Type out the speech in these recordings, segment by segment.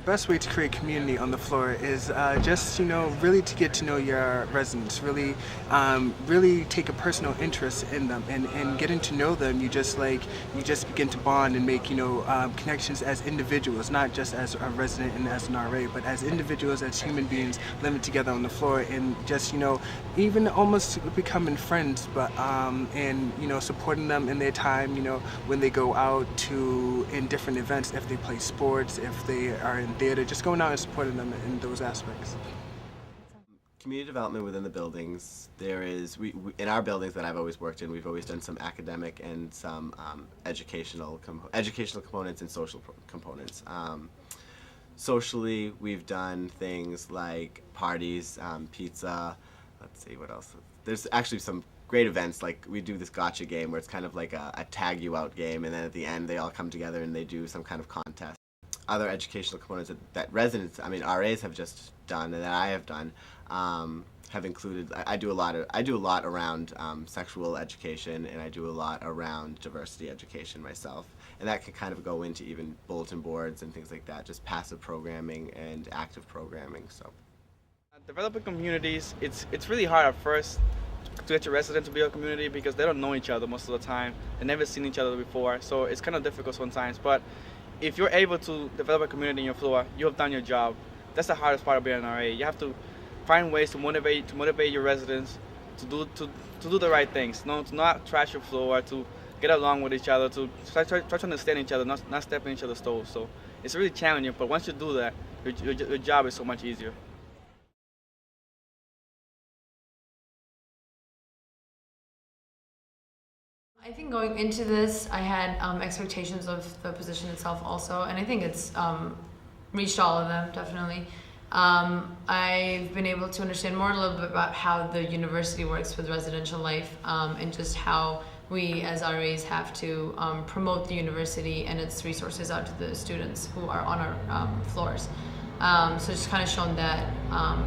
best way to create community on the floor is just really to get to know your residents, really take a personal interest in them, and getting to know them, you just begin to bond and make connections as individuals, not just as a resident and as an RA, but as individuals, as human beings living together on the floor, and just even almost becoming friends, but and supporting them in their time, when they go out to in different events, if they play sports, if they are in theater, just going out and supporting them in those aspects. Community development within the buildings. There is we in our buildings that I've always worked in. We've always done some academic and some educational components and social components. Socially, we've done things like parties, pizza. Let's see what else. There's actually some great events, like we do this gotcha game where it's kind of like a tag you out game, and then at the end they all come together and they do some kind of contest. Other educational components that residents, I mean RAs, have just done and that I have done, have included. I do a lot around sexual education, and I do a lot around diversity education myself, and that can kind of go into even bulletin boards and things like that, just passive programming and active programming. So developing communities, it's really hard at first to get your residents to be a community because they don't know each other most of the time. They've never seen each other before, so it's kind of difficult sometimes. But if you're able to develop a community in your floor, you have done your job. That's the hardest part of being an RA. You have to find ways to motivate your residents to do the right things. To not trash your floor, to get along with each other, to try to understand each other, not step in each other's toes. So it's really challenging, but once you do that, your job is so much easier. I think going into this, I had expectations of the position itself also, and I think it's reached all of them, definitely. I've been able to understand more a little bit about how the university works with residential life, and just how we as RAs have to promote the university and its resources out to the students who are on our floors. So just kind of shown that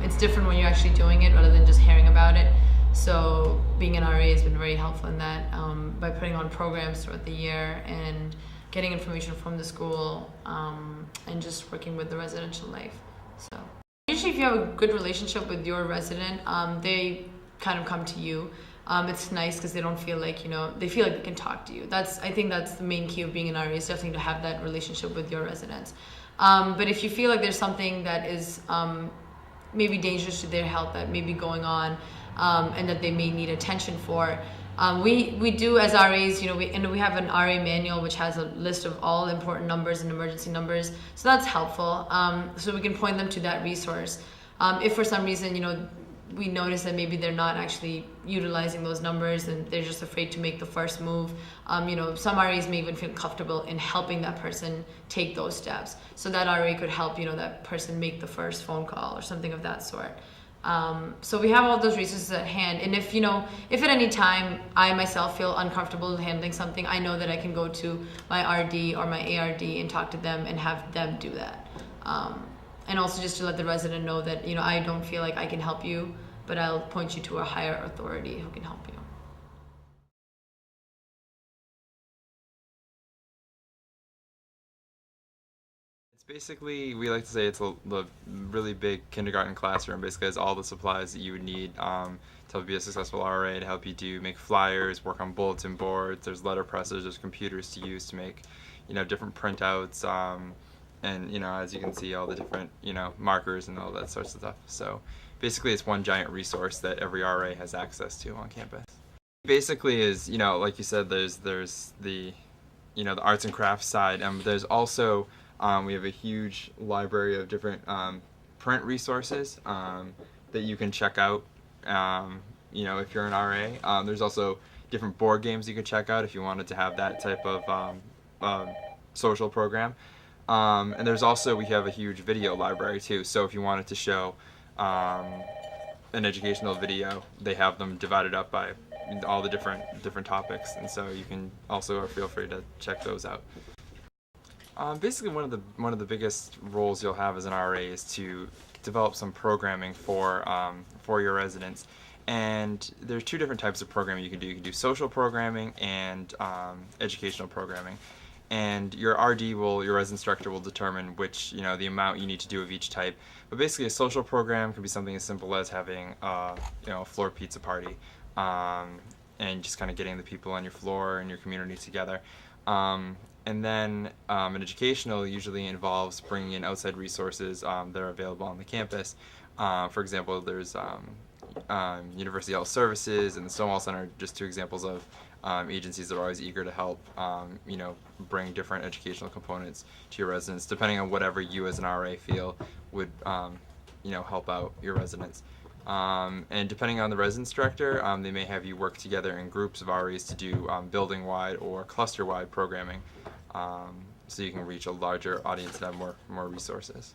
it's different when you're actually doing it rather than just hearing about it. So being an RA has been very helpful in that, by putting on programs throughout the year and getting information from the school, and just working with the residential life. So usually if you have a good relationship with your resident, they kind of come to you. It's nice because they don't feel like, they feel like they can talk to you. I think that's the main key of being an RA, is definitely to have that relationship with your residents. But if you feel like there's something that is maybe dangerous to their health that may be going on, and that they may need attention for, we do as RAs, we have an RA manual which has a list of all important numbers and emergency numbers, so that's helpful. So we can point them to that resource. If for some reason, we notice that maybe they're not actually utilizing those numbers and they're just afraid to make the first move, some RAs may even feel comfortable in helping that person take those steps. So that RA could help, that person make the first phone call or something of that sort. So we have all those resources at hand, and if at any time I myself feel uncomfortable handling something, I know that I can go to my RD or my ARD and talk to them and have them do that. And also just to let the resident know that I don't feel like I can help you, but I'll point you to a higher authority who can help you. Basically, we like to say it's the really big kindergarten classroom. Basically, has all the supplies that you would need to be a successful RA, to help you make flyers, work on bulletin boards. There's letter presses, there's computers to use to make, different printouts, and as you can see, all the different markers and all that sorts of stuff. So basically, it's one giant resource that every RA has access to on campus. Basically, is like you said, there's the the arts and crafts side, and there's also we have a huge library of different print resources that you can check out, if you're an RA. There's also different board games you can check out if you wanted to have that type of social program. And there's also, we have a huge video library too, so if you wanted to show an educational video, they have them divided up by all the different topics, and so you can also feel free to check those out. Basically, one of the biggest roles you'll have as an RA is to develop some programming for your residents. And there's two different types of programming you can do. You can do social programming and educational programming. and your your resident instructor will determine which, the amount you need to do of each type. But basically, a social program can be something as simple as having, a floor pizza party, and just kind of getting the people on your floor and your community together. And then an educational usually involves bringing in outside resources that are available on the campus. For example, there's University Health Services and the Stonewall Center, just two examples of agencies that are always eager to help, bring different educational components to your residents, depending on whatever you as an RA feel would, help out your residents. And depending on the residence director, they may have you work together in groups of RAs to do building-wide or cluster-wide programming, so you can reach a larger audience and have more resources.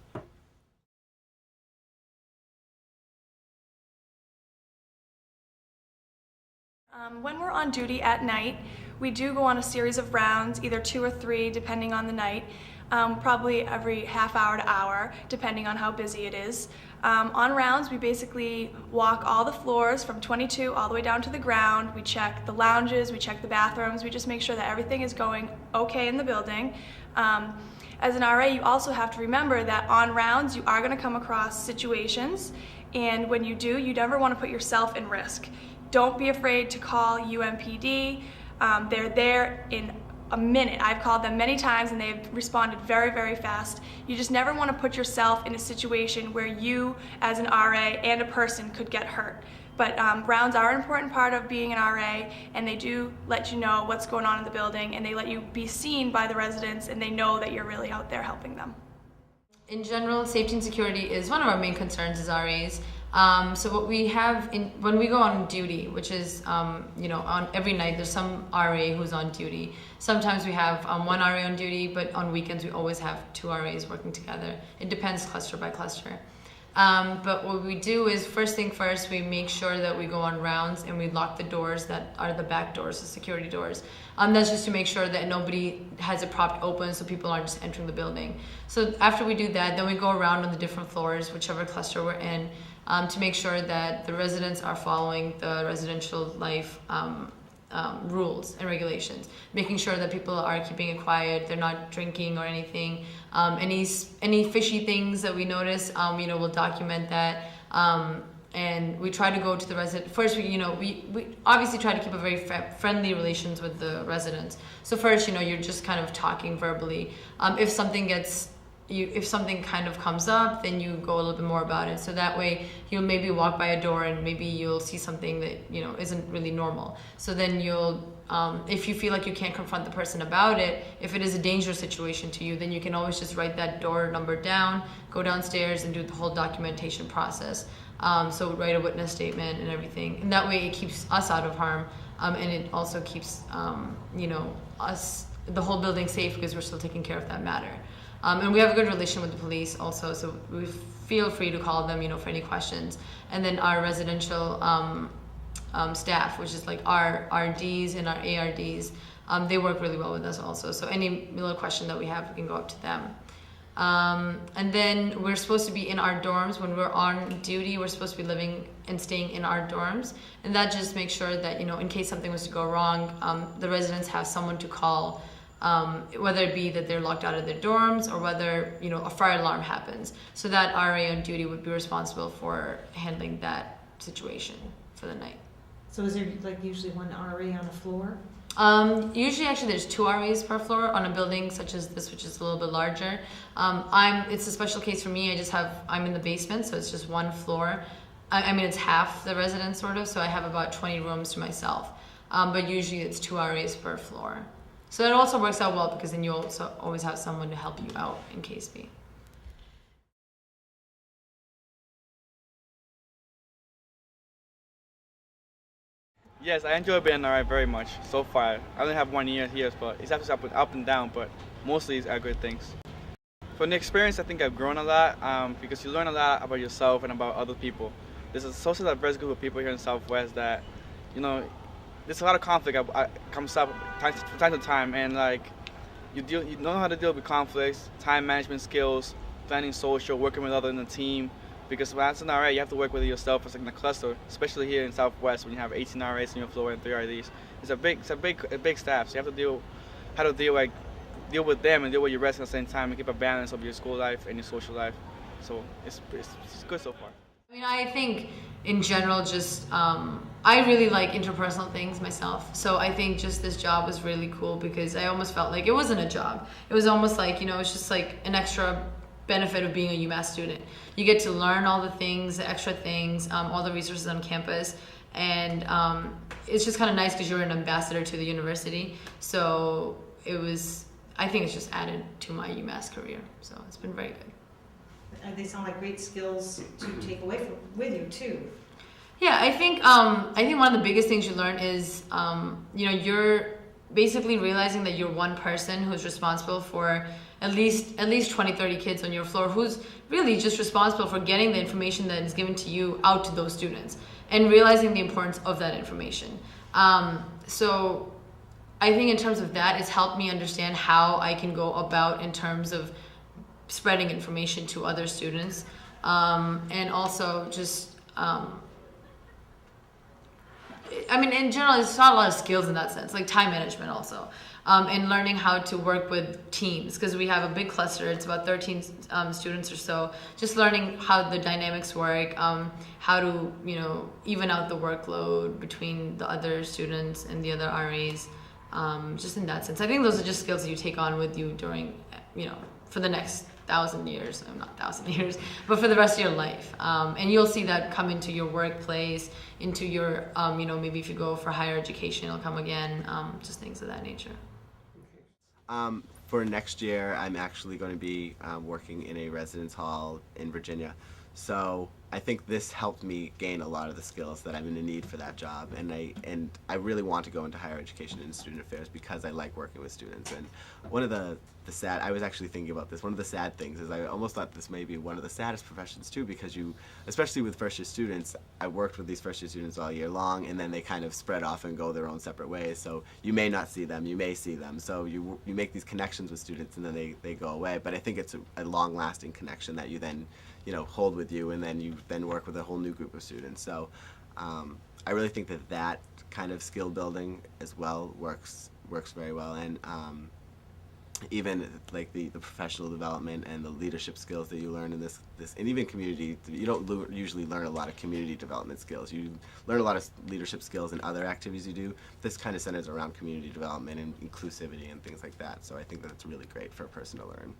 When we're on duty at night, we do go on a series of rounds, either 2 or 3, depending on the night, probably every half hour to hour, depending on how busy it is. On rounds, we basically walk all the floors from 22 all the way down to the ground. We check the lounges, we check the bathrooms, we just make sure that everything is going okay in the building. As an RA, you also have to remember that on rounds, you are going to come across situations, and when you do, you never want to put yourself in risk. Don't be afraid to call UMPD. They're there in a minute. I've called them many times and they've responded very, very fast. You just never want to put yourself in a situation where you as an RA and a person could get hurt. But rounds are an important part of being an RA, and they do let you know what's going on in the building, and they let you be seen by the residents, and they know that you're really out there helping them. In general, safety and security is one of our main concerns as RAs. So what we have when we go on duty, which is, on every night there's some RA who's on duty. Sometimes we have one RA on duty, but on weekends we always have 2 RAs working together. It depends cluster by cluster. But what we do is, first thing first, we make sure that we go on rounds and we lock the doors that are the back doors, the security doors. That's just to make sure that nobody has it propped open so people aren't just entering the building. So after we do that, then we go around on the different floors, whichever cluster we're in, to make sure that the residents are following the residential life rules and regulations, making sure that people are keeping it quiet, they're not drinking or anything. Any fishy things that we notice, we'll document that. And we try to go to the resident. First, we obviously try to keep a very friendly relations with the residents. So first, you're just kind of talking verbally. If something kind of comes up, then you go a little bit more about it. So that way you'll maybe walk by a door and maybe you'll see something that, isn't really normal. So then you'll, if you feel like you can't confront the person about it, if it is a dangerous situation to you, then you can always just write that door number down, go downstairs and do the whole documentation process. So write a witness statement and everything. And that way it keeps us out of harm. And it also keeps, us, the whole building safe, because we're still taking care of that matter. And we have a good relation with the police also, so we feel free to call them, for any questions. And then our residential staff, which is like our RDs and our ARDs, they work really well with us also. So any little question that we have, we can go up to them. And then we're supposed to be in our dorms. When we're on duty, we're supposed to be living and staying in our dorms. And that just makes sure that, in case something was to go wrong, the residents have someone to call. Whether it be that they're locked out of their dorms or whether, a fire alarm happens. So that RA on duty would be responsible for handling that situation for the night. So is there usually one RA on a floor? Usually actually there's 2 RAs per floor on a building such as this, which is a little bit larger. It's a special case for me. I'm in the basement, so it's just one floor. It's half the residence sort of, so I have about 20 rooms to myself. But usually it's 2 RAs per floor. So that also works out well, because then you also always have someone to help you out in case be. Yes, I enjoy being an RA very much so far. I only have 1 year here, but it's actually up and down, but mostly it's good things. From the experience, I think I've grown a lot because you learn a lot about yourself and about other people. There's a social diverse group of people here in Southwest that, there's a lot of conflict comes up from time to time, and you know how to deal with conflicts, time management skills, planning social, working with others in the team. Because as an RA, you have to work with yourself as in a cluster, especially here in Southwest when you have 18 RAs on your floor and 3 RDs. It's a big staff, so you have to deal deal with them and deal with your residents at the same time and keep a balance of your school life and your social life. So it's good so far. I mean, I think in general, just I really like interpersonal things myself. So I think just this job was really cool because I almost felt like it wasn't a job. It was almost like, it's just like an extra benefit of being a UMass student. You get to learn all the things, the extra things, all the resources on campus. And it's just kind of nice because you're an ambassador to the university. So I think it's just added to my UMass career. So it's been very good. They sound like great skills to take away with you too. Yeah, I think one of the biggest things you learn is you're basically realizing that you're one person who's responsible for at least 20-30 kids on your floor, who's really just responsible for getting the information that is given to you out to those students and realizing the importance of that information. So I think in terms of that, it's helped me understand how I can go about in terms of spreading information to other students, and also just in general, it's not a lot of skills in that sense, like time management also, and learning how to work with teams, because we have a big cluster. It's about 13 students or so. Just learning how the dynamics work, how to even out the workload between the other students and the other RAs. Just in that sense, I think those are just skills that you take on with you during for the next 1,000 years, not 1,000 years, but for the rest of your life. And you'll see that come into your workplace, into your, maybe if you go for higher education, it'll come again, just things of that nature. For next year, I'm actually going to be working in a residence hall in Virginia. So I think this helped me gain a lot of the skills that I'm going to need for that job, and I really want to go into higher education and student affairs because I like working with students. And one of the I was actually thinking about this, one of the sad things is I almost thought this may be one of the saddest professions too, because especially with first year students, I worked with these first year students all year long, and then they kind of spread off and go their own separate ways. So you may not see them, you may see them. So you make these connections with students and then they go away. But I think it's a long lasting connection that you then hold with you, and then you work with a whole new group of students. So I really think that kind of skill building as well works very well, and even like the professional development and the leadership skills that you learn in this and even community. You don't usually learn a lot of community development skills. You learn a lot of leadership skills in other activities you do. This kind of centers around community development and inclusivity and things like that. So I think that's really great for a person to learn.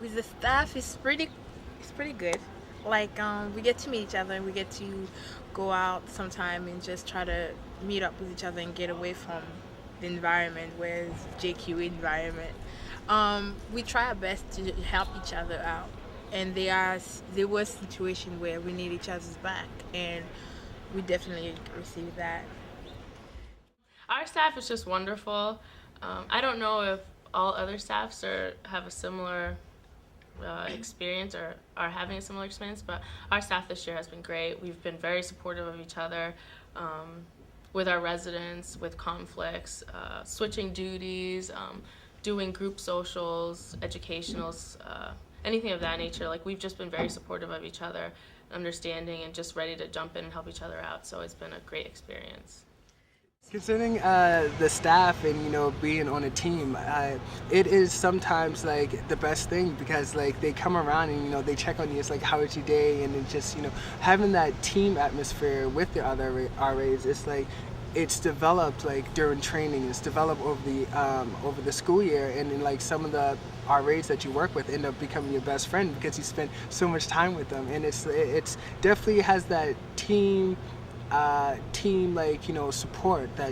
With the staff, it's pretty good. Like we get to meet each other and we get to go out sometime and just try to meet up with each other and get away from the environment, where it's JQ environment. We try our best to help each other out, and there was situations where we need each other's back, and we definitely receive that. Our staff is just wonderful. I don't know if all other staffs have a similar experience or are having a similar experience, but our staff this year has been great. We've been very supportive of each other, with our residents, with conflicts, switching duties, doing group socials, educationals, anything of that nature. Like, we've just been very supportive of each other, understanding, and just ready to jump in and help each other out. So it's been a great experience. Concerning the staff and being on a team, it is sometimes like the best thing, because like they come around and they check on you. It's like, how was your day? And it just having that team atmosphere with the other RAs. It's like it's developed like during training. It's developed over the school year, and then like some of the RAs that you work with end up becoming your best friend because you spend so much time with them. And it's definitely has that team support that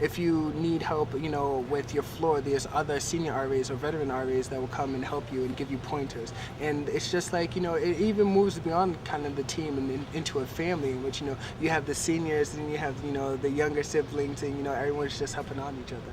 if you need help with your floor, there's other senior RAs or veteran RAs that will come and help you and give you pointers. And it's just like it even moves beyond kind of the team and into a family in which you have the seniors and you have the younger siblings, and everyone's just helping on each other.